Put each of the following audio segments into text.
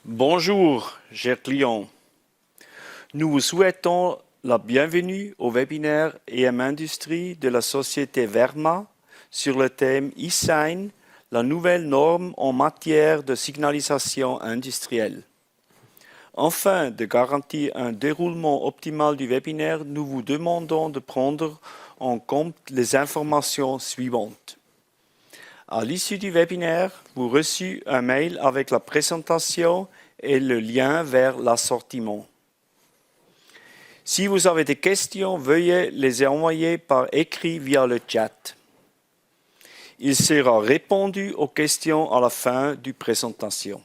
Bonjour, chers clients. Nous vous souhaitons la bienvenue au webinaire EM Industrie de la société Verma sur le thème e-sign, la nouvelle norme en matière de signalisation industrielle. Afin de garantir un déroulement optimal du webinaire, nous vous demandons de prendre en compte les informations suivantes. À l'issue du webinaire, vous recevez un mail avec la présentation et le lien vers l'assortiment. Si vous avez des questions, veuillez les envoyer par écrit via le chat. Il sera répondu aux questions à la fin de la présentation.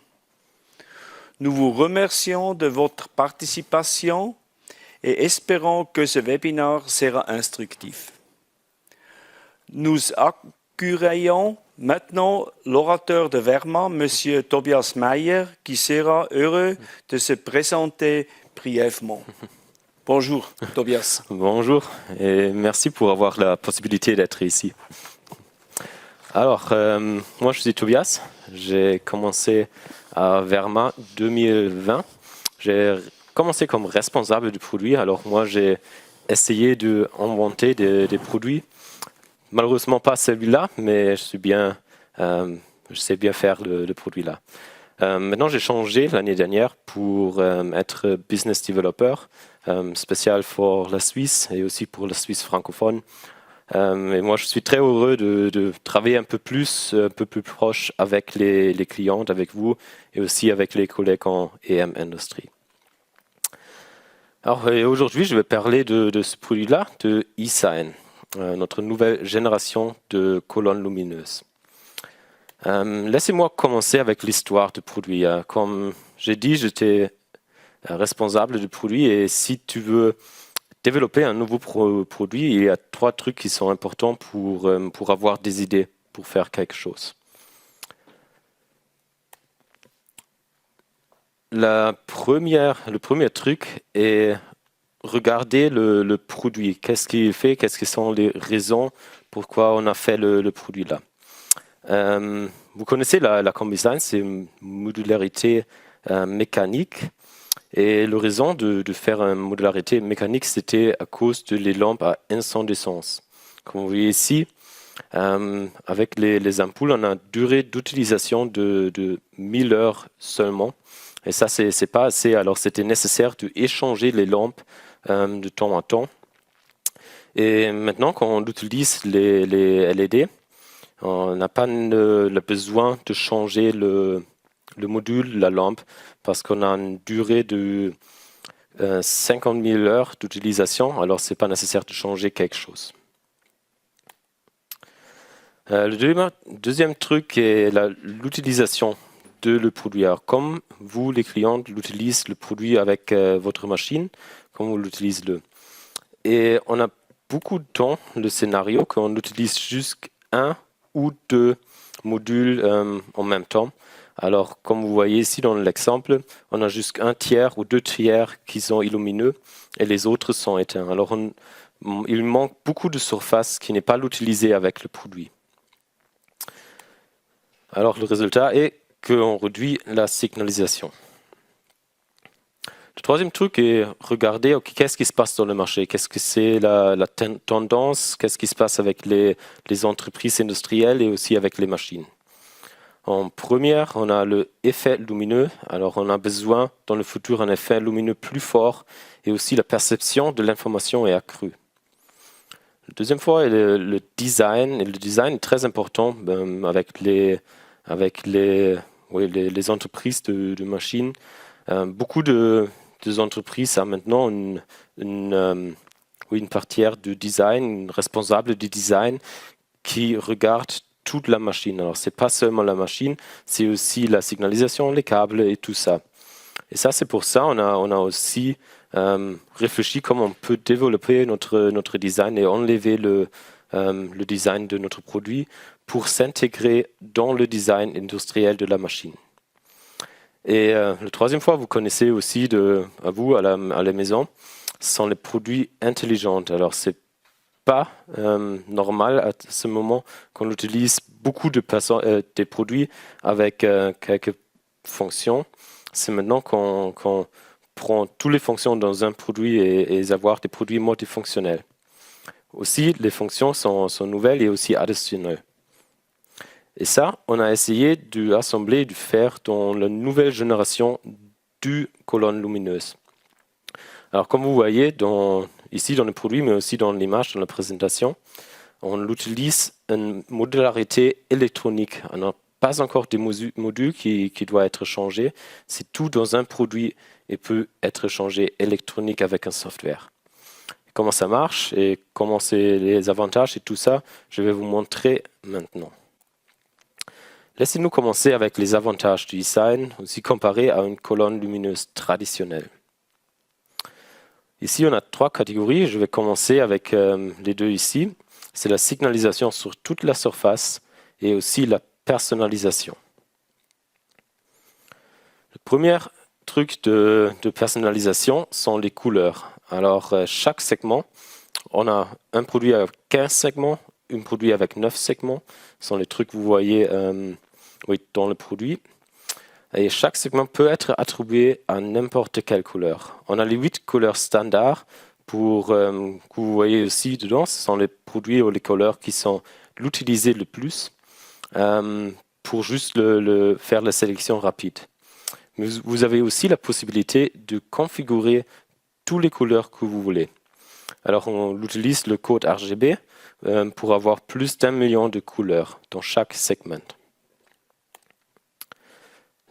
Nous vous remercions de votre participation et espérons que ce webinaire sera instructif. Nous accueillons maintenant l'orateur de Verma, M. Tobias Meyer, qui sera heureux de se présenter brièvement. Bonjour, Tobias. Bonjour et merci pour avoir la possibilité d'être ici. Alors, moi je suis Tobias, j'ai commencé à Verma 2020. J'ai commencé comme responsable du produit, alors moi j'ai essayé d'inventer des produits. Malheureusement pas celui-là, mais je sais bien faire le produit là. Maintenant j'ai changé l'année dernière pour être business developer, spécial pour la Suisse et aussi pour la Suisse francophone. Et moi, je suis très heureux de travailler un peu plus proche avec les clients, avec vous et aussi avec les collègues en EM Industrie. Alors, aujourd'hui, je vais parler de ce produit-là, de e-sign, notre nouvelle génération de colonnes lumineuses. Laissez-moi commencer avec l'histoire du produit. Comme j'ai dit, j'étais responsable du produit et si tu veux développer un nouveau produit, il y a 3 trucs qui sont importants pour avoir des idées, pour faire quelque chose. Le premier truc est regarder le produit. Qu'est-ce qu'il fait? Qu'est-ce que sont les raisons pourquoi on a fait le produit là? Vous connaissez la combdesign, c'est une modularité mécanique. Et la raison de faire une modularité mécanique, c'était à cause de les lampes à incandescence. Comme vous voyez ici, avec les ampoules, on a une durée d'utilisation de 1000 heures seulement. Et ça, c'est pas assez. Alors, c'était nécessaire d'échanger les lampes de temps en temps. Et maintenant, quand on utilise les LED, on n'a pas le besoin de changer le module, la lampe, parce qu'on a une durée de 50 000 heures d'utilisation, alors ce n'est pas nécessaire de changer quelque chose. Le deuxième truc est l'utilisation de le produit. Alors, comme vous, les clients, l'utilisez le produit avec votre machine, comme vous l'utilisez et on a beaucoup de temps, le scénario, qu'on utilise juste 1 ou 2 modules en même temps. Alors, comme vous voyez ici dans l'exemple, on a juste 1/3 ou 2/3 qui sont lumineux et les autres sont éteints. Alors, il manque beaucoup de surface qui n'est pas utilisée avec le produit. Alors, le résultat est qu'on réduit la signalisation. Le troisième truc est regarder qu'est-ce qui se passe dans le marché, qu'est-ce que c'est la tendance, qu'est-ce qui se passe avec les entreprises industrielles et aussi avec les machines. En première, on a l'effet lumineux. Alors, on a besoin dans le futur d'un effet lumineux plus fort et aussi la perception de l'information est accrue. La deuxième fois est le design. Et le design est très important avec les entreprises de machines. Beaucoup de entreprises ont maintenant une partie de design, une responsable du design qui regarde toute la machine. Alors, ce n'est pas seulement la machine, c'est aussi la signalisation, les câbles et tout ça. Et ça, c'est pour ça on a aussi réfléchi comment on peut développer notre design et enlever le design de notre produit pour s'intégrer dans le design industriel de la machine. Et la troisième fois, vous connaissez aussi à la maison, ce sont les produits intelligents. Alors, c'est pas normal à ce moment qu'on utilise beaucoup des produits avec quelques fonctions. c'est maintenant qu'on prend toutes les fonctions dans un produit et avoir des produits multifonctionnels. Aussi, les fonctions sont nouvelles et aussi additionnelles. Et ça, on a essayé de assembler et de faire dans la nouvelle génération du colonne lumineuse. Alors, comme vous voyez ici dans le produit, mais aussi dans l'image, dans la présentation, on utilise une modularité électronique. On n'a pas encore des modules qui doivent être changés. C'est tout dans un produit et peut être changé électronique avec un software. Comment ça marche et comment c'est les avantages et tout ça, je vais vous montrer maintenant. Laissez-nous commencer avec les avantages du design, aussi comparé à une colonne lumineuse traditionnelle. Ici, on a 3 catégories. Je vais commencer avec les 2 ici. C'est la signalisation sur toute la surface et aussi la personnalisation. Le premier truc de personnalisation sont les couleurs. Alors, chaque segment, on a un produit avec 15 segments, un produit avec 9 segments. Ce sont les trucs que vous voyez dans le produit. Et chaque segment peut être attribué à n'importe quelle couleur. On a les 8 couleurs standards que vous voyez aussi dedans. Ce sont les produits ou les couleurs qui sont l'utilisés le plus pour juste faire la sélection rapide. Mais vous avez aussi la possibilité de configurer toutes les couleurs que vous voulez. Alors on utilise le code RGB pour avoir plus d'1 million de couleurs dans chaque segment.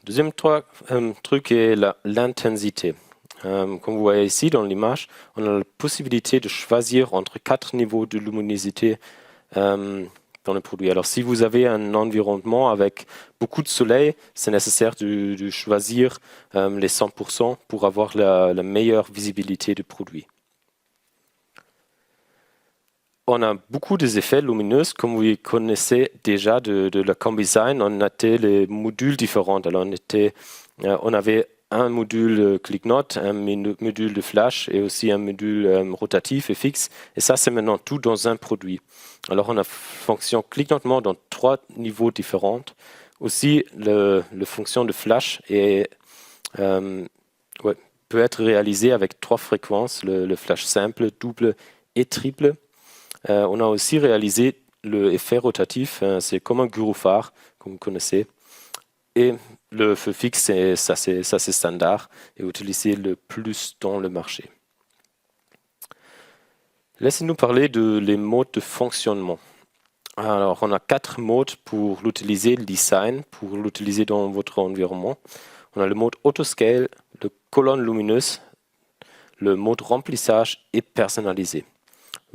Deuxième truc est l'intensité. Comme vous voyez ici dans l'image, on a la possibilité de choisir entre 4 niveaux de luminosité dans le produit. Alors si vous avez un environnement avec beaucoup de soleil, c'est nécessaire de choisir les 100% pour avoir la meilleure visibilité du produit. On a beaucoup d'effets lumineux, comme vous connaissez déjà de la ComDesign. On a les modules différents. Alors on avait un module ClickNote, un module de flash et aussi un module rotatif et fixe. Et ça, c'est maintenant tout dans un produit. Alors on a fonction ClickNote dans 3 niveaux différents. Aussi, la fonction de flash peut être réalisée avec 3 fréquences, le flash simple, double et triple. On a aussi réalisé l'effet rotatif, c'est comme un gyrophare, comme vous connaissez. Et le feu fixe, ça c'est standard et utilisé le plus dans le marché. Laissez-nous parler les modes de fonctionnement. Alors, on a 4 modes pour l'utiliser, le design, pour l'utiliser dans votre environnement. On a le mode autoscale, le colonne lumineuse, le mode remplissage et personnalisé.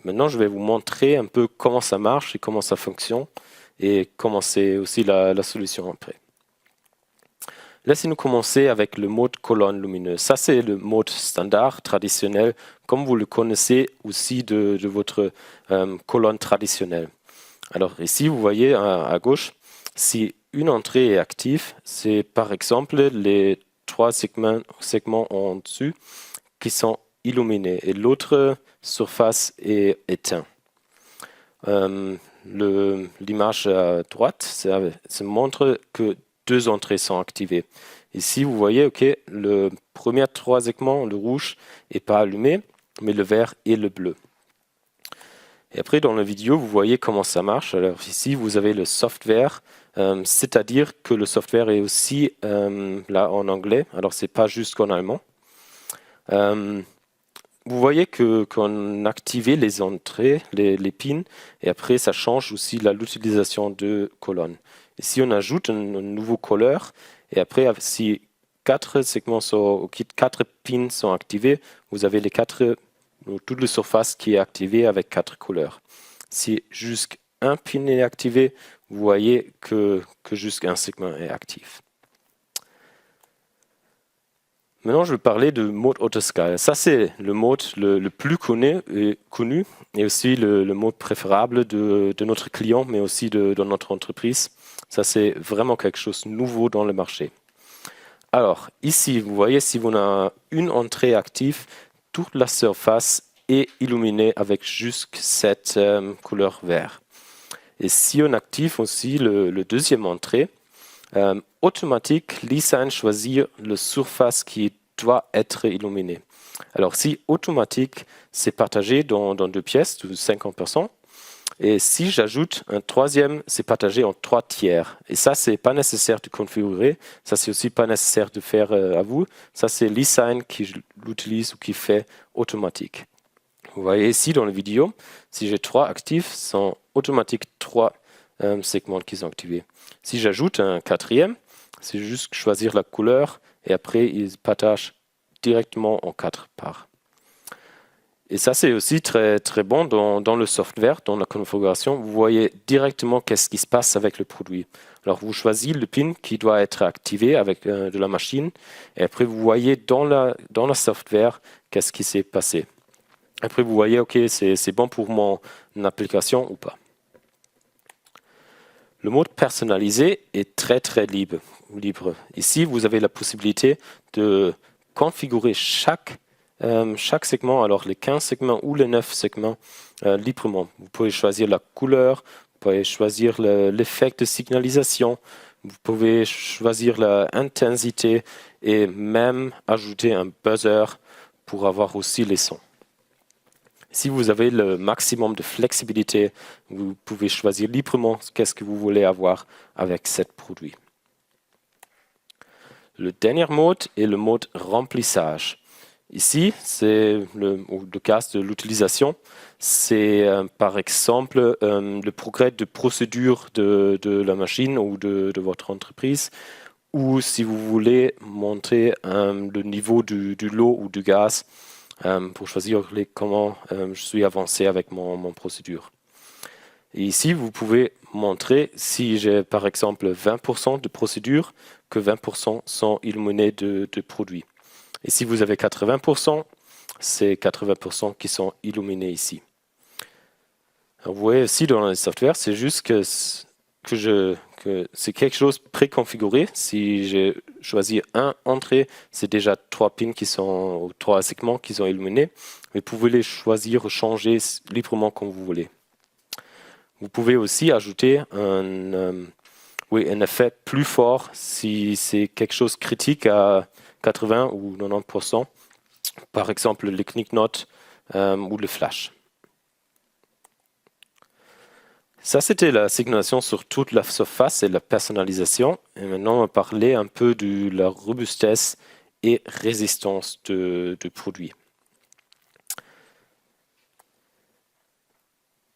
Maintenant, je vais vous montrer un peu comment ça marche et comment ça fonctionne et comment c'est aussi la solution après. Laissez-nous commencer avec le mode colonne lumineuse. Ça, c'est le mode standard, traditionnel, comme vous le connaissez aussi de votre colonne traditionnelle. Alors ici, vous voyez à gauche, si une entrée est active, c'est par exemple les 3 segments en dessus qui sont illuminés et l'autre surface est éteinte. L'image à droite, ça montre que 2 entrées sont activées. Ici, vous voyez, le premier 3 segments, le rouge, n'est pas allumé, mais le vert et le bleu. Et après, dans la vidéo, vous voyez comment ça marche. Alors ici, vous avez le software, c'est-à-dire que le software est aussi là en anglais. Alors, ce n'est pas juste qu'en allemand. Vous voyez qu'on active les entrées, les pins, et après, ça change aussi l'utilisation de colonnes. Ici, on ajoute un nouveau couleur, et après, si 4 pins sont activés, vous avez toute la surface qui est activée avec 4 couleurs. Si juste un pin est activé, vous voyez que juste un segment est actif. Maintenant, je vais parler du mode autoscale. Ça, c'est le mode le plus connu et aussi le mode préférable de notre client, mais aussi de notre entreprise. Ça, c'est vraiment quelque chose de nouveau dans le marché. Alors, ici, vous voyez, si vous avez une entrée active, toute la surface est illuminée avec juste cette couleur vert. Et si on active aussi le deuxième entrée, Automatique, l'e-sign choisit la surface qui doit être illuminée. Alors si automatique, c'est partagé dans 2 pièces de 50%. Et si j'ajoute un troisième, c'est partagé en 3 tiers. Et ça, c'est pas nécessaire de configurer. Ça, c'est aussi pas nécessaire de faire à vous. Ça, c'est l'e-sign qui l'utilise ou qui fait automatique. Vous voyez ici dans la vidéo, si j'ai 3 actifs, sont automatiques 3 segments qui sont activés. Si j'ajoute un quatrième, c'est juste choisir la couleur et après, il partage directement en 4 parts. Et ça, c'est aussi très, très bon dans le software, dans la configuration. Vous voyez directement qu'est-ce qui se passe avec le produit. Alors, vous choisissez le pin qui doit être activé avec de la machine. Et après, vous voyez dans la software qu'est-ce qui s'est passé. Après, vous voyez, OK, c'est bon pour mon application ou pas. Le mode personnalisé est très, très libre. Ici, vous avez la possibilité de configurer chaque segment, alors les 15 segments ou les 9 segments, librement. Vous pouvez choisir la couleur, vous pouvez choisir l'effet de signalisation, vous pouvez choisir l'intensité et même ajouter un buzzer pour avoir aussi les sons. Si vous avez le maximum de flexibilité, vous pouvez choisir librement qu'est-ce que vous voulez avoir avec ce produit. Le dernier mode est le mode remplissage. Ici, c'est le cas de l'utilisation. C'est par exemple le progrès de procédure de la machine ou de votre entreprise, ou si vous voulez montrer le niveau de l'eau ou du gaz pour choisir comment je suis avancé avec mon procédure. Et ici, vous pouvez montrer si j'ai par exemple 20% de procédures, que 20% sont illuminés de produits. Et si vous avez 80%, c'est 80% qui sont illuminés ici. Alors vous voyez ici dans le software, c'est juste que c'est quelque chose préconfiguré. Si j'ai choisi un entrée, c'est déjà 3 pins qui sont, ou 3 segments qui sont illuminés. Mais vous pouvez les choisir, changer librement comme vous voulez. Vous pouvez aussi ajouter un effet plus fort si c'est quelque chose critique à 80 ou 90%, par exemple le Click Note ou le Flash. Ça, c'était la signalisation sur toute la surface et la personnalisation. Et maintenant, on va parler un peu de la robustesse et résistance de produits.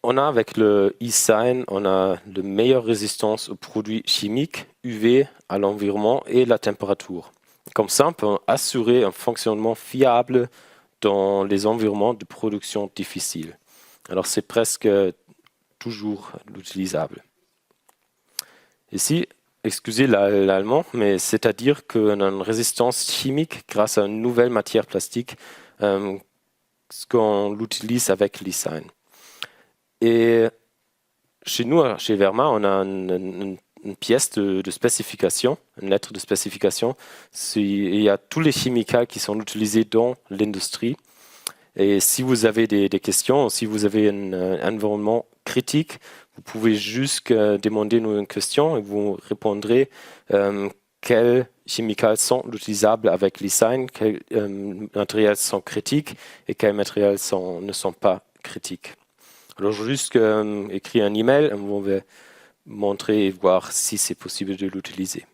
On a avec le e-sign, on a la meilleure résistance aux produits chimiques, UV, à l'environnement et la température. Comme ça, on peut assurer un fonctionnement fiable dans les environnements de production difficiles. Alors, c'est presque toujours l'utilisable. Ici, excusez l'allemand, mais c'est-à-dire qu'on a une résistance chimique grâce à une nouvelle matière plastique qu'on l'utilise avec l'e-sign. Et chez nous, chez Verma, on a une pièce de spécification, une lettre de spécification. Il y a tous les chimicals qui sont utilisés dans l'industrie. Et si vous avez des questions, si vous avez un environnement critique, vous pouvez juste demander nous une question et vous répondrez quels chimicals sont utilisables avec l'e-sign, quels matériels sont critiques et quels matériels ne sont pas critiques. Alors, je vais juste écrire un email et on va montrer et voir si c'est possible de l'utiliser.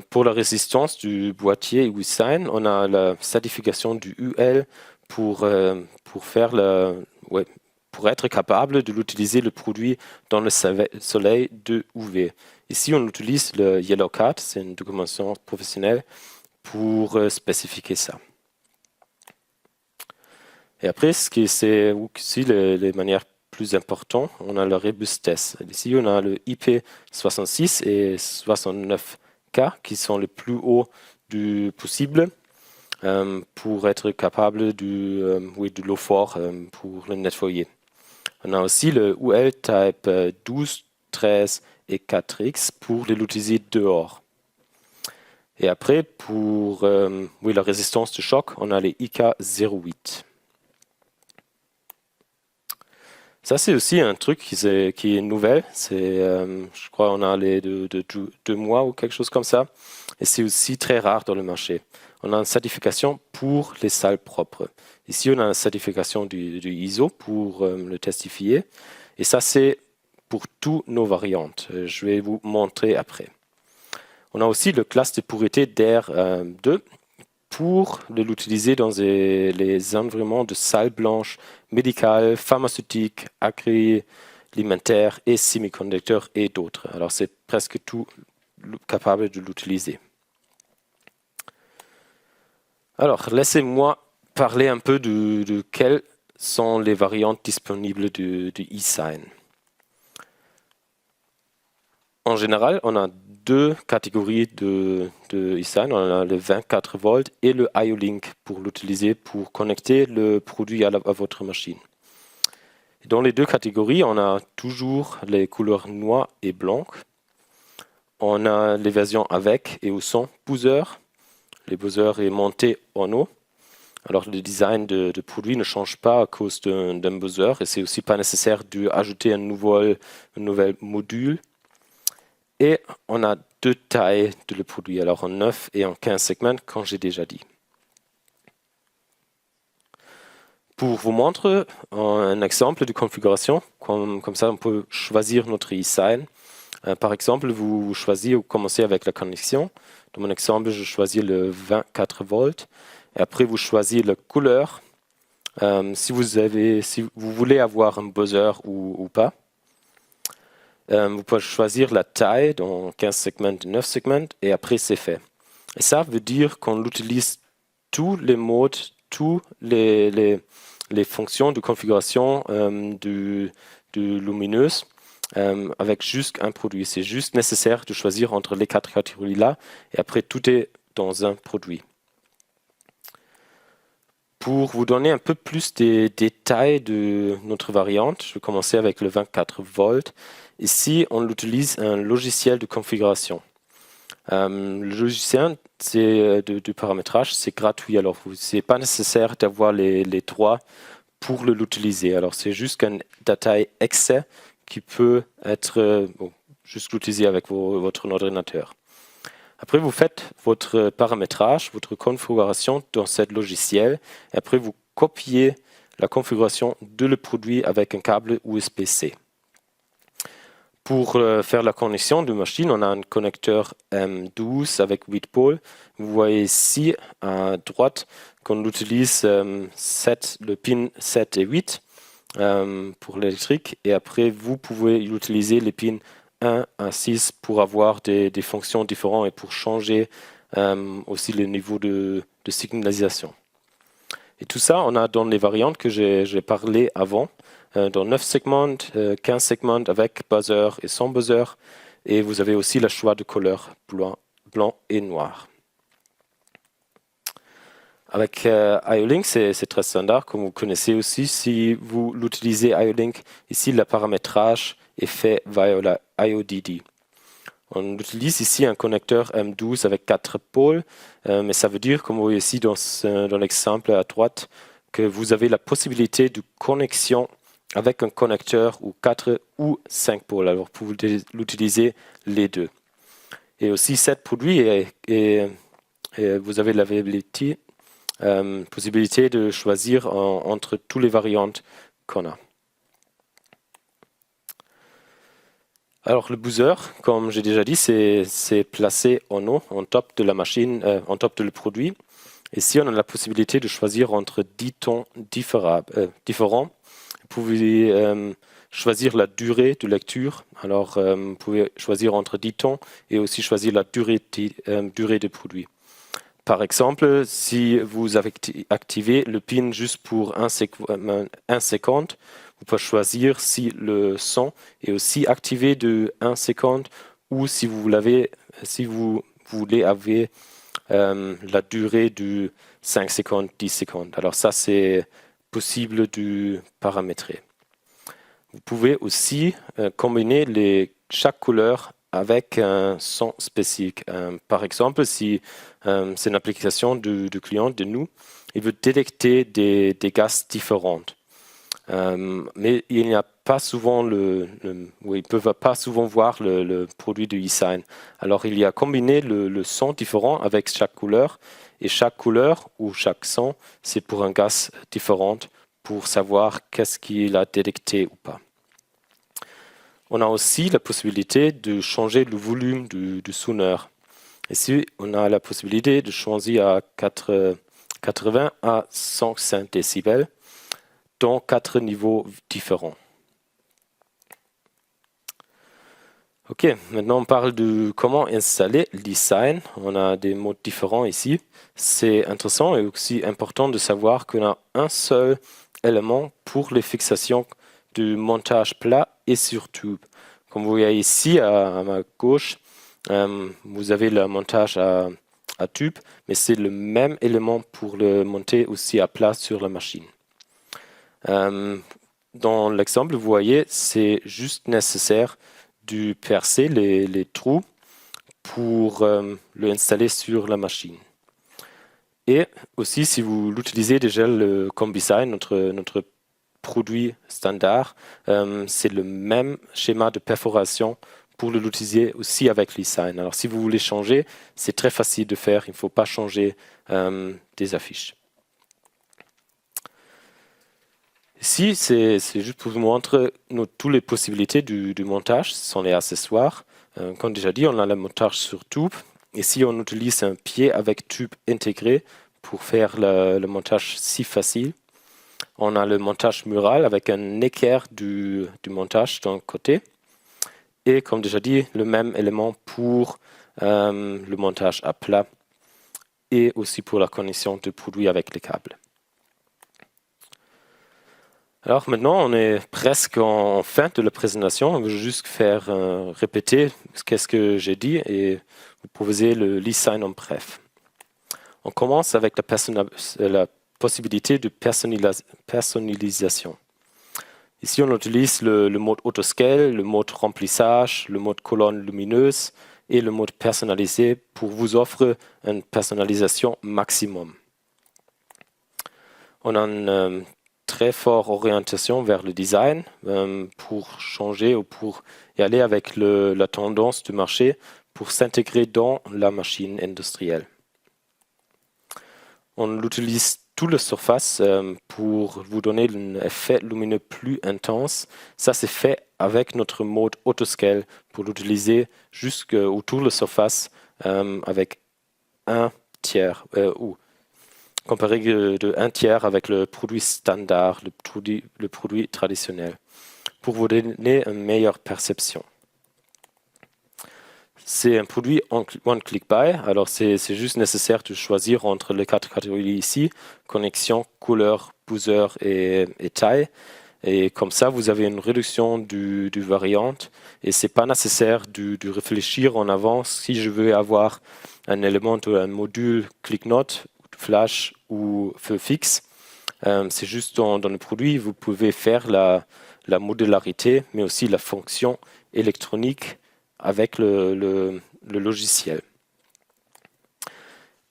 Pour la résistance du boîtier e-sign, on a la certification du UL pour être capable de l'utiliser le produit dans le soleil de UV. Ici, on utilise le Yellow Card, c'est une documentation professionnelle pour spécifier ça. Et après, ce qui c'est aussi les manières plus importantes, on a la robustesse. Ici, on a le IP66 et 69K qui sont les plus hauts du possible pour être capable de l'eau fort pour le nettoyer. On a aussi le UL Type 12, 13 et 4X pour l'utiliser dehors. Et après, pour la résistance de choc, on a les IK08. Ça, c'est aussi un truc qui est nouvel. Je crois on a les de 2 mois ou quelque chose comme ça. Et c'est aussi très rare dans le marché. On a une certification pour les salles propres. Ici, on a une certification du ISO pour le testifier. Et ça, c'est pour toutes nos variantes. Je vais vous montrer après. On a aussi le classe de pureté d'R2 pour l'utiliser dans les environnements de salles blanches médicales, pharmaceutiques, agroalimentaires et semi-conducteurs et d'autres. Alors, c'est presque tout capable de l'utiliser. Alors, laissez-moi parler un peu de quelles sont les variantes disponibles du eSign. En général, on a 2 catégories de eSign. On a le 24 volts et le IO-Link pour l'utiliser pour connecter le produit à votre machine. Dans les 2 catégories, on a toujours les couleurs noires et blanches. On a les versions avec et sans buzzer. Le buzzer est monté en haut. Alors le design de produit ne change pas à cause d'un buzzer et c'est aussi pas nécessaire d'ajouter un nouvel module. Et on a 2 tailles de le produit, alors en 9 et en 15 segments, comme j'ai déjà dit. Pour vous montrer un exemple de configuration, comme ça on peut choisir notre eSign. Par exemple, vous choisissez ou commencez avec la connexion. Dans mon exemple, je choisis le 24 volts. Et après, vous choisissez la couleur. Si vous voulez avoir un buzzer ou pas. Vous pouvez choisir la taille dans 15 segments, 9 segments, et après c'est fait. Et ça veut dire qu'on utilise tous les modes, toutes les fonctions de configuration de lumineuse avec juste un produit. C'est juste nécessaire de choisir entre les 4 catégories-là, et après tout est dans un produit. Pour vous donner un peu plus des détails de notre variante, je vais commencer avec le 24 volts. Ici, on utilise un logiciel de configuration. Le logiciel de paramétrage, c'est gratuit. Alors, ce n'est pas nécessaire d'avoir les droits pour l'utiliser. Alors, c'est juste une détail Excel qui peut être juste utilisé avec votre ordinateur. Après, vous faites votre paramétrage, votre configuration dans ce logiciel. Et après, vous copiez la configuration de le produit avec un câble USB-C. Pour faire la connexion de machine, on a un connecteur M12 avec 8 pôles. Vous voyez ici à droite qu'on utilise le pin 7 et 8 pour l'électrique. Et après, vous pouvez utiliser les pins 1 à 6 pour avoir des fonctions différentes et pour changer aussi le niveau de signalisation. Et tout ça, on a dans les variantes que j'ai parlé avant, dans 9 segments, 15 segments avec buzzer et sans buzzer. Et vous avez aussi le choix de couleurs blanc et noir. Avec IO-Link, c'est très standard, comme vous connaissez aussi. Si vous l'utilisez IO-Link, ici le paramétrage est fait via la IODD. On utilise ici un connecteur M12 avec 4 pôles, mais ça veut dire, comme vous voyez ici dans l'exemple à droite, que vous avez la possibilité de connexion avec un connecteur ou 4 ou 5 pôles. Alors, vous pouvez l'utiliser les deux. Et aussi, ce produit, vous avez la possibilité de choisir entre toutes les variantes qu'on a. Alors le buzzer, comme j'ai déjà dit, c'est placé en haut, en top de la machine, en top de le produit. Ici, on a la possibilité de choisir entre 10 tons différents. Vous pouvez choisir la durée de lecture. Alors, vous pouvez choisir entre 10 tons et aussi choisir la durée de produit. Par exemple, si vous avez activé le pin juste pour 1 seconde, vous pouvez choisir si le son est aussi activé de 1 seconde ou si vous voulez avoir la durée de 5 secondes, 10 secondes. Alors ça, c'est possible de paramétrer. Vous pouvez aussi combiner chaque couleur avec un son spécifique. Par exemple, si c'est une application du client de nous, il veut détecter des gaz différents. Mais il n'y a pas souvent ils ne peuvent pas souvent voir le produit de e-sign. Alors il y a combiné le son différent avec chaque couleur, et chaque couleur ou chaque son, c'est pour un gaz différent pour savoir qu'est-ce qu'il a détecté ou pas. On a aussi la possibilité de changer le volume du sonneur. Ici, on a la possibilité de choisir à 80 à 105 décibels dans 4 niveaux différents. Ok, maintenant on parle de comment installer l'e-sign. On a des modes différents ici. C'est intéressant et aussi important de savoir qu'on a un seul élément pour les fixations du montage plat et sur tube. Comme vous voyez ici à ma gauche, vous avez le montage à tube, mais c'est le même élément pour le monter aussi à plat sur la machine. Dans l'exemple, vous voyez, c'est juste nécessaire de percer les trous pour le installer sur la machine. Et aussi, si vous l'utilisez déjà le CombiSign, notre produit standard, c'est le même schéma de perforation pour l'utiliser aussi avec l'e-sign. Alors si vous voulez changer, c'est très facile de faire, il ne faut pas changer des affiches. Ici, c'est juste pour vous montrer toutes les possibilités du montage. Ce sont les accessoires. Comme déjà dit, on a le montage sur tube. Ici, on utilise un pied avec tube intégré pour faire le montage si facile. On a le montage mural avec un équerre du montage d'un côté. Et comme déjà dit, le même élément pour le montage à plat et aussi pour la connexion de produits avec les câbles. Alors maintenant, on est presque en fin de la présentation. Je vais juste faire répéter ce que j'ai dit et vous proposez l'e-sign en bref. On commence avec la possibilité de personnalisation. Ici, on utilise le mode autoscale, le mode remplissage, le mode colonne lumineuse et le mode personnalisé pour vous offrir une personnalisation maximum. On a une très forte orientation vers le design pour changer ou pour y aller avec la tendance du marché pour s'intégrer dans la machine industrielle. On utilise toute la surface pour vous donner un effet lumineux plus intense. Ça, c'est fait avec notre mode autoscale pour l'utiliser autour de la surface avec un tiers ou comparé de un tiers avec le produit standard, le produit traditionnel, pour vous donner une meilleure perception. C'est un produit One Click Buy, alors c'est juste nécessaire de choisir entre les 4 catégories ici, connexion, couleur, buzzer et taille. Et comme ça, vous avez une réduction du variante et c'est pas nécessaire de réfléchir en avance si je veux avoir un élément ou un module Click Note, flash ou feu fixe. C'est juste dans le produit, vous pouvez faire la modularité, mais aussi la fonction électronique avec le logiciel.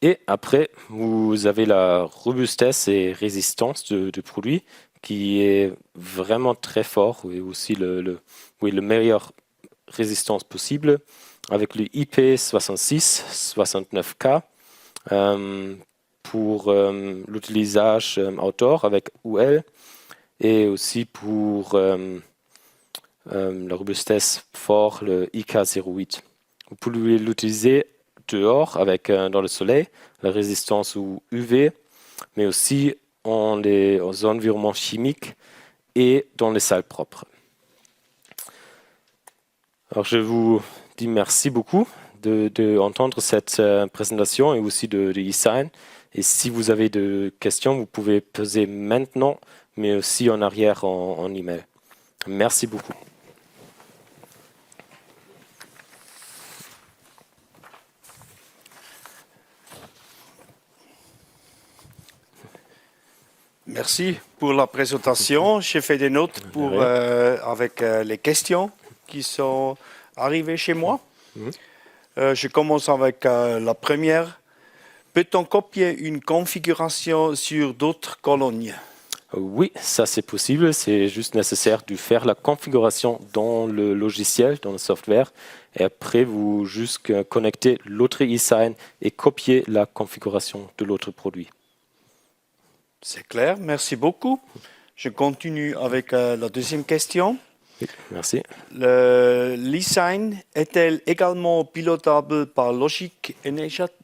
Et après, vous avez la robustesse et résistance du produit qui est vraiment très fort et aussi le meilleur résistance possible avec le IP66 69K pour l'utilisation outdoor avec UL et aussi pour la robustesse fort, le IK08. Vous pouvez l'utiliser dehors dans le soleil, la résistance au UV, mais aussi en environnements chimiques et dans les salles propres. Alors je vous dis merci beaucoup d'entendre cette présentation et aussi de e-sign. Et si vous avez des questions, vous pouvez poser maintenant, mais aussi en arrière en email. Merci beaucoup. Merci pour la présentation. J'ai fait des notes avec les questions qui sont arrivées chez moi. Je commence avec la première. Peut-on copier une configuration sur d'autres colonnes? Oui, ça c'est possible. C'est juste nécessaire de faire la configuration dans le logiciel, dans le software. Et après, vous juste connectez l'autre e-sign et copier la configuration de l'autre produit. C'est clair, merci beaucoup. Je continue avec la deuxième question. Oui, merci. L'e-sign est-elle également pilotable par logique et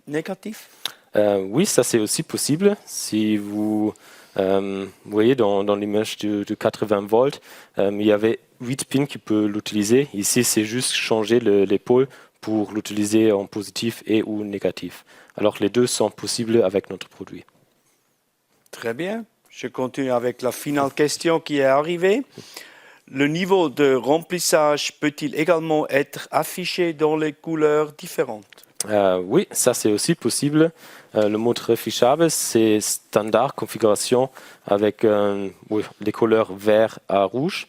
négatif? Oui, ça c'est aussi possible. Si vous voyez dans l'image de 80 volts, il y avait 8 pins qui peuvent l'utiliser. Ici, c'est juste changer les pôles pour l'utiliser en positif et ou négatif. Alors les deux sont possibles avec notre produit. Très bien. Je continue avec la finale question qui est arrivée. Le niveau de remplissage peut-il également être affiché dans les couleurs différentes? Oui, ça c'est aussi possible. Le mode affichable, c'est standard configuration avec les couleurs vert à rouge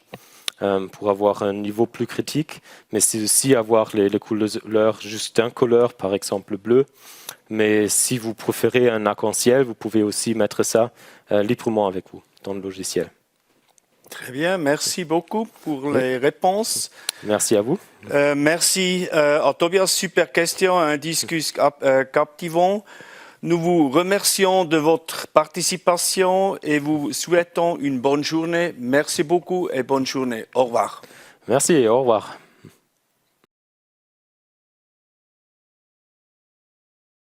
pour avoir un niveau plus critique. Mais c'est aussi avoir les couleurs juste d'un couleur, par exemple bleu. Mais si vous préférez un arc-en-ciel, vous pouvez aussi mettre ça librement avec vous dans le logiciel. Très bien, merci beaucoup pour les réponses. Merci à vous. Merci à Tobias, super question, un discours captivant. Nous vous remercions de votre participation et vous souhaitons une bonne journée. Merci beaucoup et bonne journée. Au revoir. Merci et au revoir.